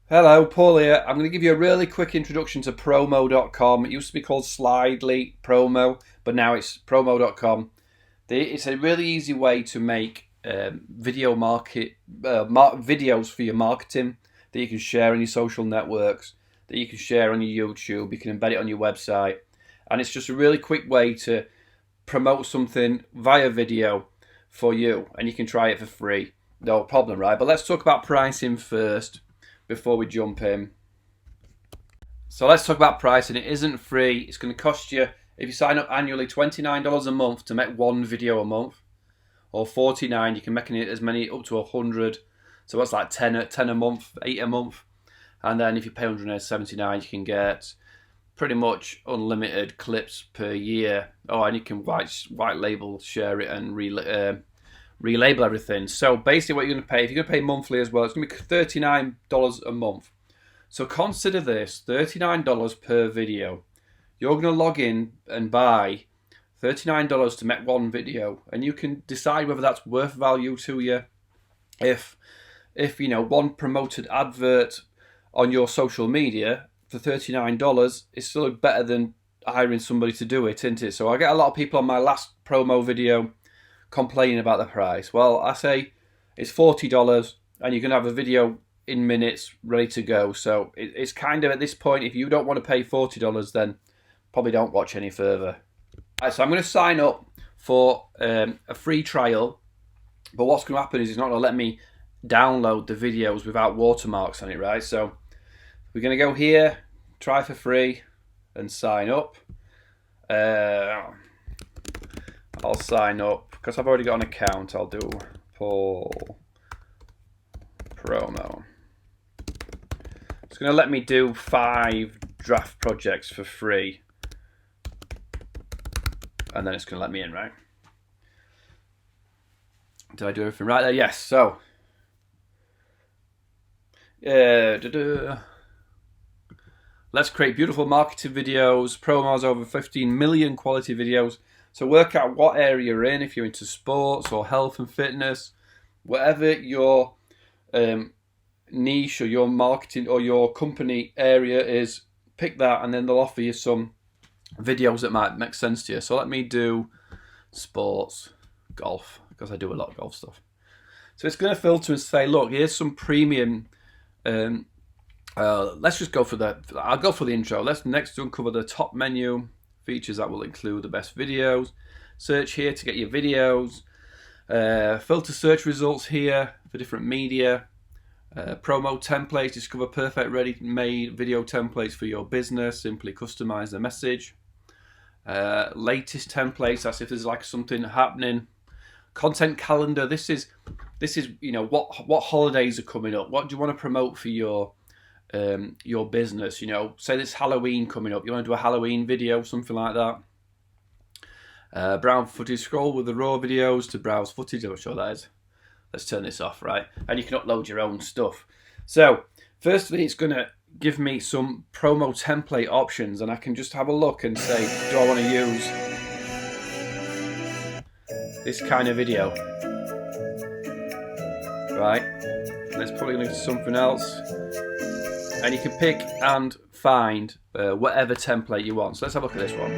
Hello, Paul here. I'm going to give you a really quick introduction to promo.com. It used to be called Slidely Promo, but now it's promo.com. It's a really easy way to make videos for your marketing that you can share on your social networks, that you can share on your YouTube. You can embed it on your website, and it's just a really quick way to promote something via video for you, and you can try it for free. No problem, right? But let's talk about pricing first before we jump in. So let's talk about pricing. It isn't free. It's going to cost you, if you sign up annually, $29 a month to make one video a month, or $49. You can make it as many up to 100. So that's like 10 a month, 8 a month. And then if you pay $179, you can get pretty much unlimited clips per year. Oh, and you can white label, share it, and relabel everything. So basically what you're going to pay, if you're going to pay monthly as well, it's going to be $39 a month. So consider this, $39 per video. You're going to log in and buy $39 to make one video, and you can decide whether that's worth value to you. If you know, one promoted advert on your social media for $39 is still better than hiring somebody to do it, isn't it? So I get a lot of people on my last promo video complaining about the price. Well, I say it's $40 and you can have a video in minutes ready to go. So it's kind of, at this point, if you don't want to pay $40, then probably don't watch any further. Right, so I'm going to sign up for a free trial, but what's going to happen is it's not going to let me download the videos without watermarks on it, right? So we're going to go here, try for free, and sign up. I'll sign up because I've already got an account. I'll do Paul Promo. It's going to let me do 5 draft projects for free, and then it's going to let me in, right? Did I do everything right there? Yes. So, let's create beautiful marketing videos, promos, over 15 million quality videos. So work out what area you're in, if you're into sports or health and fitness, whatever your niche or your marketing or your company area is, pick that, and then they'll offer you some videos that might make sense to you. So let me do sports, golf, because I do a lot of golf stuff. So it's going to filter and say, look, here's some premium. Let's just go for I'll go for the intro. Let's next uncover the top menu features that will include the best videos. Search here to get your videos. Filter search results here for different media. Promo templates. Discover perfect ready-made video templates for your business. Simply customize the message. Latest templates. That's if there's like something happening. Content calendar. This is you know, what holidays are coming up. What do you want to promote for your business? You know, say there's Halloween coming up, you want to do a Halloween video, something like that. Brown footage, scroll with the raw videos to browse footage. I'm sure that is. Let's turn this off, right? And you can upload your own stuff. So firstly, it's going to give me some promo template options, and I can just have a look and say, do I want to use this kind of video? Right, let's probably link to something else. And you can pick and find whatever template you want. So let's have a look at this one.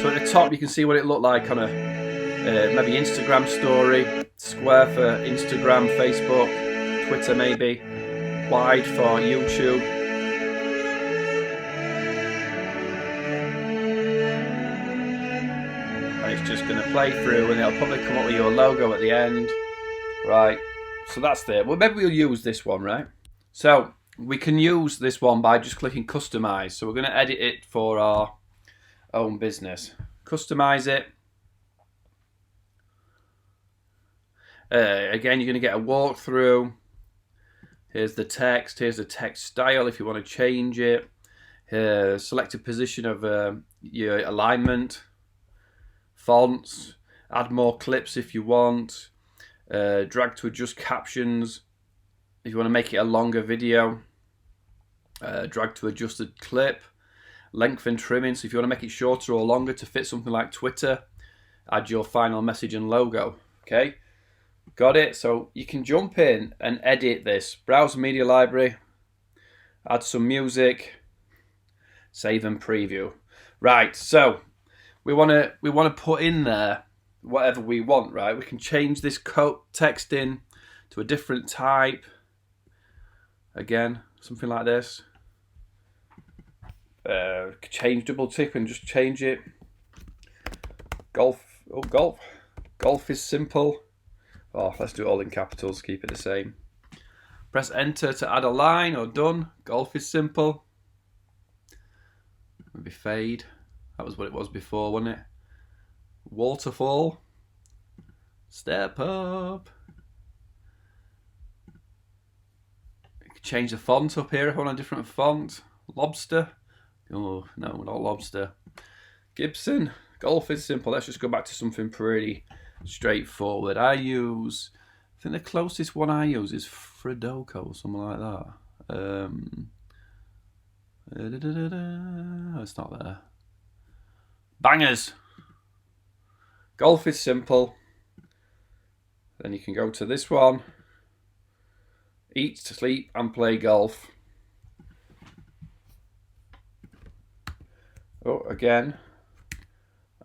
So at the top, you can see what it looked like on a maybe Instagram story, square for Instagram, Facebook, Twitter maybe, wide for YouTube. And it's just going to play through, and it'll probably come up with your logo at the end. Right, so that's it. Well, maybe we'll use this one, right? So we can use this one by just clicking customize. So we're going to edit it for our own business. Customize it. Again, you're going to get a walkthrough. Here's the text. Here's the text style if you want to change it. Select a position of your alignment. Fonts. Add more clips if you want. Drag to adjust captions if you want to make it a longer video. Drag to adjust the clip. Length and trimming, so if you want to make it shorter or longer to fit something like Twitter, add your final message and logo. Okay, Got it? So you can jump in and edit this. Browse media library, add some music, save and preview. Right, so we want to put in there whatever we want, right? We can change this text in to a different type. Again, something like this. Change double tip and just change it. Golf. Oh, golf. Golf is simple. Oh, let's do it all in capitals, keep it the same. Press enter to add a line or done. Golf is simple. Maybe fade. That was what it was before, wasn't it? Waterfall. Step up. You can change the font up here if I want a different font. Lobster. Oh, no, not lobster. Gibson. Golf is simple. Let's just go back to something pretty straightforward. I think the closest one I use is Fredoco or something like that. It's not there. Bangers. Golf is simple. Then you can go to this one. Eat, sleep and play golf. Oh, again.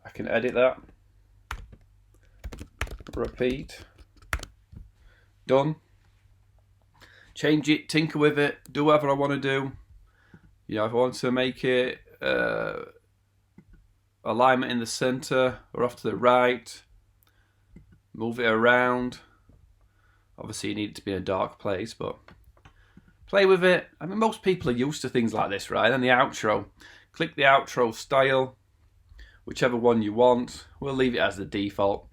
I can edit that. Repeat. Done. Change it, tinker with it, do whatever I want to do. You know, if I want to make it alignment in the center or off to the right, move it around. Obviously you need it to be in a dark place, but play with it. I mean, most people are used to things like this, right? And the outro. Click the outro style, whichever one you want. We'll leave it as the default.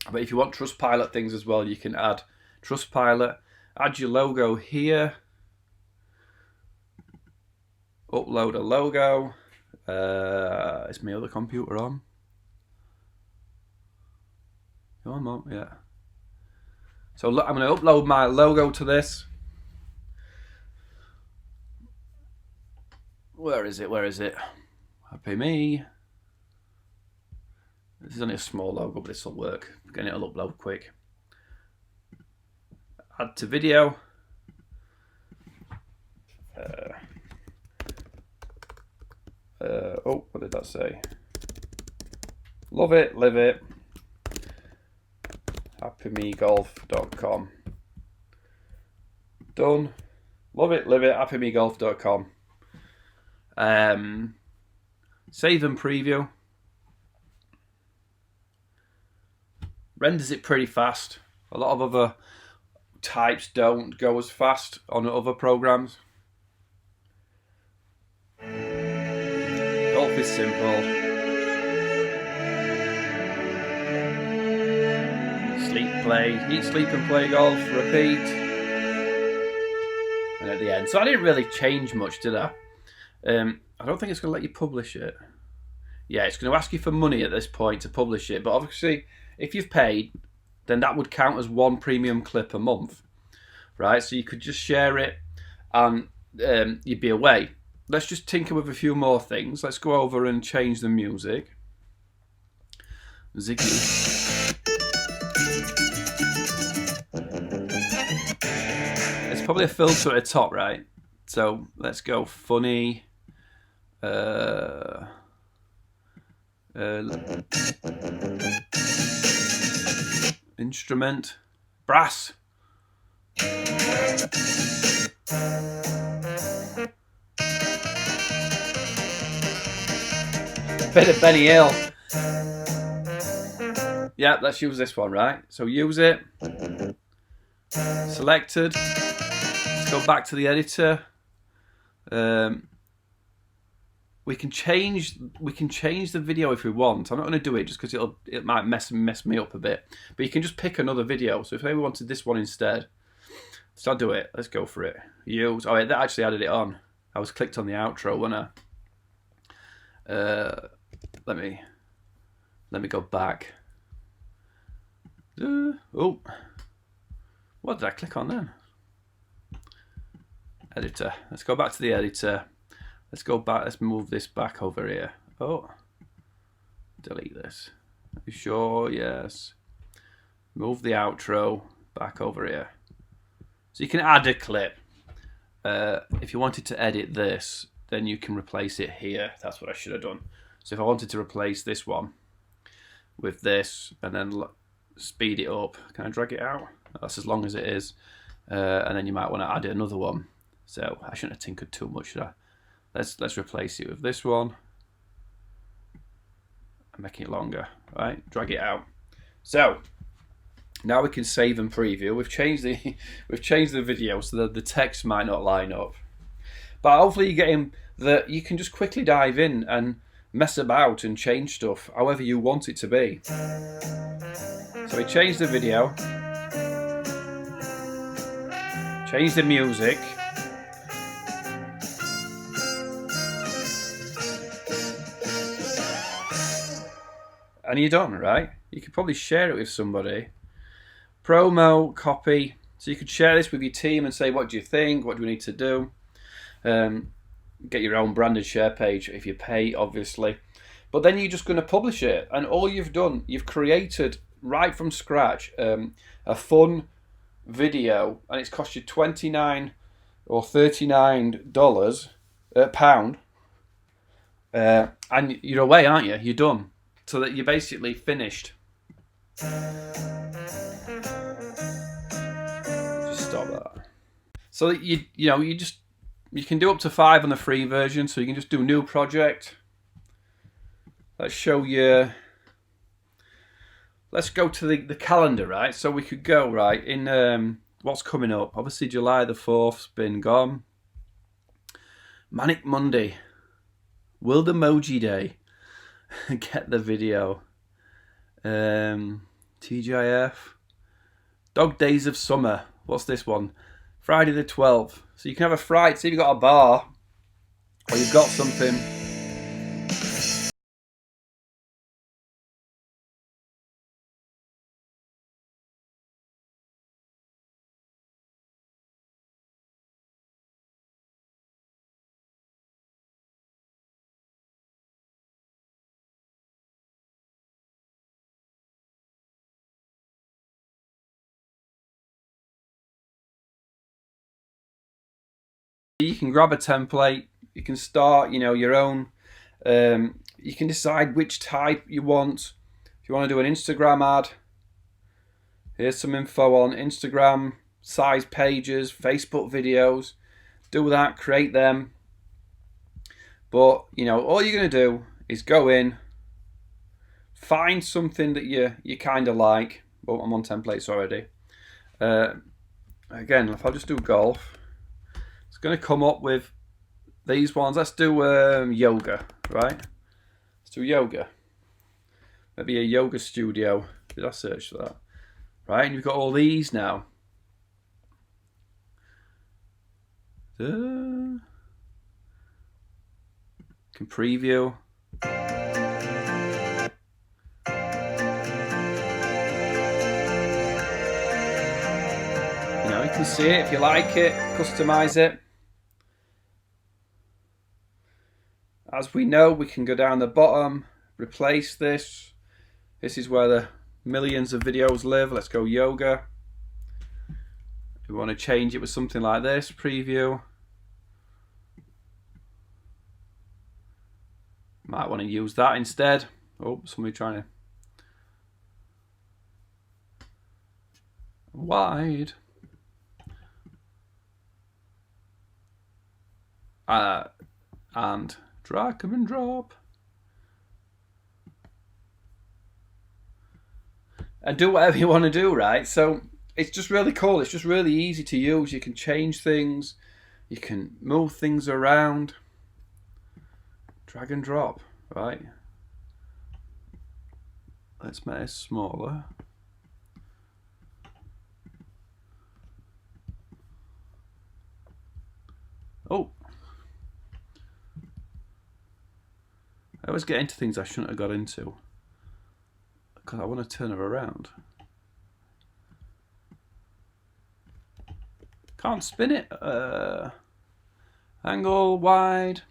But if you want Trustpilot things as well, you can add Trustpilot. Add your logo here. Upload a logo. Is my other computer on? Come on, yeah. So look, I'm going to upload my logo to this. Where is it? Where is it? Happy me. This is only a small logo, but this will work. Again, it'll upload quick. Add to video. Oh, what did that say? Love it, live it. happymegolf.com. Done. Love it, live it, happymegolf.com. Save and preview. Renders it pretty fast. A lot of other types don't go as fast on other programs. Golf is simple. Eat, sleep and play golf, repeat. And at the end. So I didn't really change much, did I? I don't think it's going to let you publish it. Yeah, it's going to ask you for money at this point to publish it. But obviously, if you've paid, then that would count as one premium clip a month. Right? So you could just share it and you'd be away. Let's just tinker with a few more things. Let's go over and change the music. Ziggy. It's probably a filter at the top, right? So let's go funny. Instrument. Brass. Bit of Benny Hill. Yeah, let's use this one, right? So use it. Selected. Let's go back to the editor. We can change the video if we want. I'm not going to do it just because it might mess me up a bit. But you can just pick another video. So if we wanted this one instead, so I'll do it. Let's go for it. Use. Oh, that actually added it on. I was clicked on the outro when let me go back. Oh, what did I click on then? Editor. Let's go back to the editor. Let's go back. Let's move this back over here. Oh, delete this. Are you sure? Yes. move the outro back over here. So you can add a clip. If you wanted to edit this, then you can replace it here. That's what I should have done. So if I wanted to replace this one with this and then speed it up, can I drag it out? That's as long as it is. And then you might want to add another one. So I shouldn't have tinkered too much, should I? Let's replace it with this one. And make it longer, right? Drag it out. So now we can save and preview. We've changed the video so that the text might not line up. But hopefully you're getting that you can just quickly dive in and mess about and change stuff however you want it to be. So we changed the video, changed the music, and you're done, right? You could probably share it with somebody. Promo, copy. So you could share this with your team and say, what do you think? What do we need to do? Get your own branded share page if you pay, obviously. But then you're just going to publish it. And all you've done, you've created right from scratch a fun video. And it's cost you $29 or $39 pound. And you're away, aren't you? You're done. So that you're basically finished. Just stop that. So that you can do up to 5 on the free version. So you can just do new project. Let's show you. Let's go to the calendar, right? So we could go right in what's coming up. Obviously July the 4th's been gone. Manic Monday. World Emoji Day. Get the video. TGIF. Dog Days of Summer. What's this one? Friday the 12th. So you can have a Friday. See if you've got a bar or you've got something. You can grab a template. You can start, your own. You can decide which type you want. If you want to do an Instagram ad, here's some info on Instagram, size pages, Facebook videos. Do that, create them. But, all you're going to do is go in, find something that you kind of like. Well, I'm on templates already. Again, if I just do golf, it's going to come up with these ones. Let's do yoga, right? Let's do yoga. Maybe a yoga studio. Did I search for that? Right, and you've got all these now. Can preview. You can see it if you like it, customize it. As we know, we can go down the bottom, replace this. This is where the millions of videos live. Let's go yoga. If we want to change it with something like this, preview. Might want to use that instead. Oh, somebody trying to. Wide. And drag and drop. And do whatever you want to do, right? So it's just really cool. It's just really easy to use. You can change things. You can move things around. Drag and drop, right? Let's make it smaller. Oh. I always get into things I shouldn't have got into because I want to turn her around. Can't spin it. Angle, wide.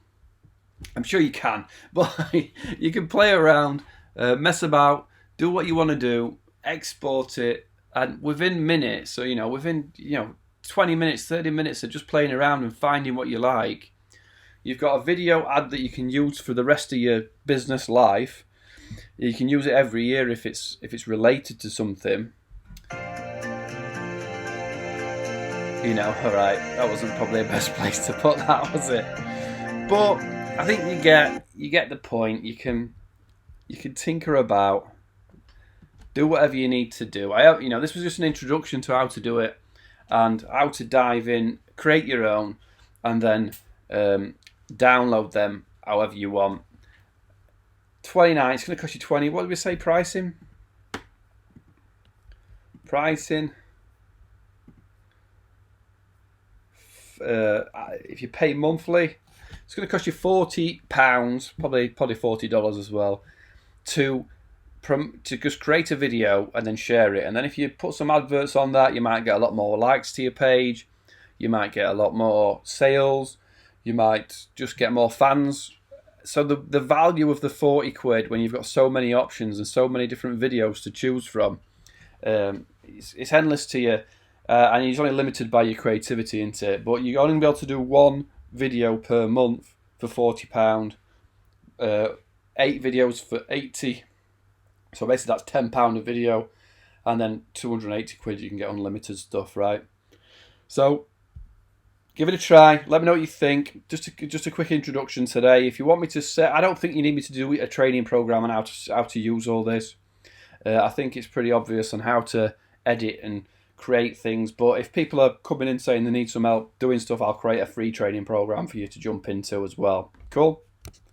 I'm sure you can, but you can play around, mess about, do what you want to do, export it, and within minutes, so within 20 minutes, 30 minutes of just playing around and finding what you like, you've got a video ad that you can use for the rest of your business life. You can use it every year if it's related to something. All right, that wasn't probably the best place to put that, was it? But I think you get the point. You can tinker about, do whatever you need to do. This was just an introduction to how to do it and how to dive in, create your own, and then download them however you want. 29. It's going to cost you 20. What did we say pricing? If you pay monthly, it's going to cost you £40, probably $40 as well, to just create a video and then share it. And then if you put some adverts on that, you might get a lot more likes to your page, you might get a lot more sales, you might just get more fans. So the value of the 40 quid when you've got so many options and so many different videos to choose from, it's endless to you. And you're only limited by your creativity, isn't it? But you're only going to be able to do one video per month for £40, 8 videos for 80. So basically that's £10 a video, and then 280 quid you can get unlimited stuff, right? So give it a try. Let me know what you think. Just a quick introduction today. If you want me to set, I don't think you need me to do a training program on how to use all this. I think it's pretty obvious on how to edit and create things, but if people are coming in saying they need some help doing stuff, I'll create a free training program for you to jump into as well. Cool.